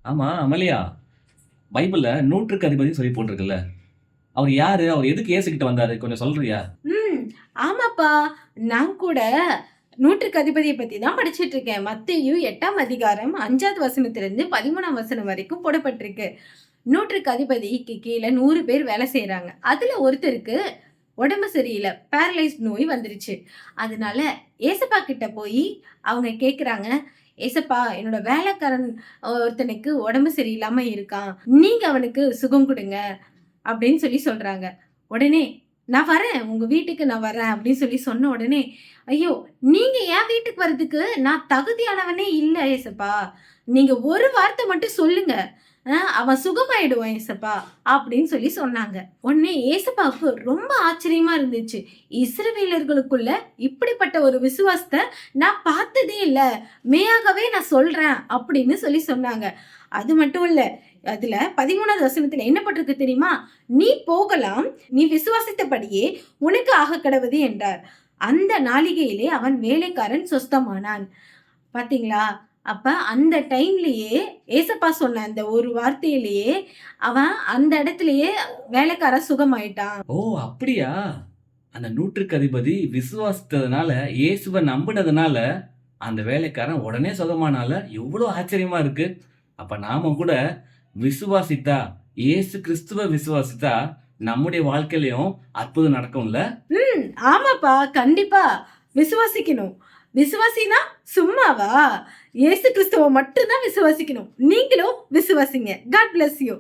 ஆமா, அமலியா. பைபிள்ல நூற்றுக்கு அதிபதின்னு சொல்லி போட்டிருக்குல்ல. அவர் யாரு? அவர் எதுக்கு இயேசுகிட்ட வந்தாரு? கொஞ்சம் சொல்றியா? ம். ஆமாப்பா. நான் கூட நூற்றுக்கு அதிபதிய பத்தி தான் படிச்சுட்டு இருக்கேன். மத்தேயு 8ஆம் அதிகாரம் 5வது வசனத்திலிருந்து 13ஆம் வசனம் வரைக்கும் போடப்பட்டிருக்கு. நூற்றுக்கு அதிபதிக்கு கீழ 100 பேர் வேலை செய்றாங்க. அதுல ஒருத்தருக்கு உடம்பு சரியில்ல. பேரலைஸ்ட் நோய் வந்துருச்சு. அதனால ஏசப்பா கிட்ட போயி அவங்க கேட்குறாங்க, "ஏசப்பா, என்னோட வேலைக்காரன் ஒருத்தனுக்கு உடம்பு சரியில்லாம இருக்கான். நீங்க அவனுக்கு சுகம் குடுங்க." அப்படின்னு சொல்லி சொல்றாங்க. உடனே, "நான் வரேன். உங்க வீட்டுக்கு நான் வரேன்." அப்படின்னு சொல்லி சொன்ன உடனே, "ஐயோ! நீங்க என் வீட்டுக்கு வரதுக்கு நான் தகுதியானவனே இல்ல ஏசப்பா. நீங்க ஒரு வார்த்தை மட்டும் சொல்லுங்க. அவன் சுகமாயிடுவான் ஏசப்பா." அப்படின்னு சொல்லி சொன்னாங்க. உடனே ஏசப்பாவுக்கு ரொம்ப ஆச்சரியமா இருந்துச்சு. இஸ்ரவேலர்களுக்குள்ள இப்படிப்பட்ட ஒரு விசுவாசத்த நான் பார்த்ததே இல்ல. மெய்யாகவே நான் சொல்றேன் அப்படின்னு சொல்லி சொன்னாங்க. அது மட்டும் இல்ல. அதுல 13வது வசனத்துல என்ன பட்டிருக்கு தெரியுமா? "நீ போகலாம். நீ விசுவாசித்தபடியே உனக்கு ஆகக்கடவது" என்றார். அந்த நாளிகையிலே அவன் வேலைக்காரன் சொஸ்தமானான். பாத்தீங்களா? அப்ப அந்த டைம்லயே ஏசப்பா சொன்ன அந்த ஒரு வார்த்தையிலேயே அவன் அந்த இடத்திலேயே வேலைக்காரன் சுகமாயிட்டான். ஓ! அப்படியா? அந்த நூற்றுக்கு அதிபதி விசுவாசித்ததுனால, இயேசுவ நம்புனதுனால, அந்த வேலைக்காரன் உடனே சுகமானால, எவ்வளோ ஆச்சரியமா இருக்கு. அப்ப நாம கூட விசுவாசித்தா, இயேசு கிறிஸ்துவ விசுவாசித்தா, நம்முடைய வாழ்க்கையிலயும் அற்புதம் நடக்கும்ல? ஆமாப்பா. கண்டிப்பா. விசுவாசிக்கணும். விசுவாசினா சும்மாவா? இயேசு கிறிஸ்துவ மட்டும் தான் விசுவாசிக்கணும். நீங்களும் விசுவாசிங்க. God bless you.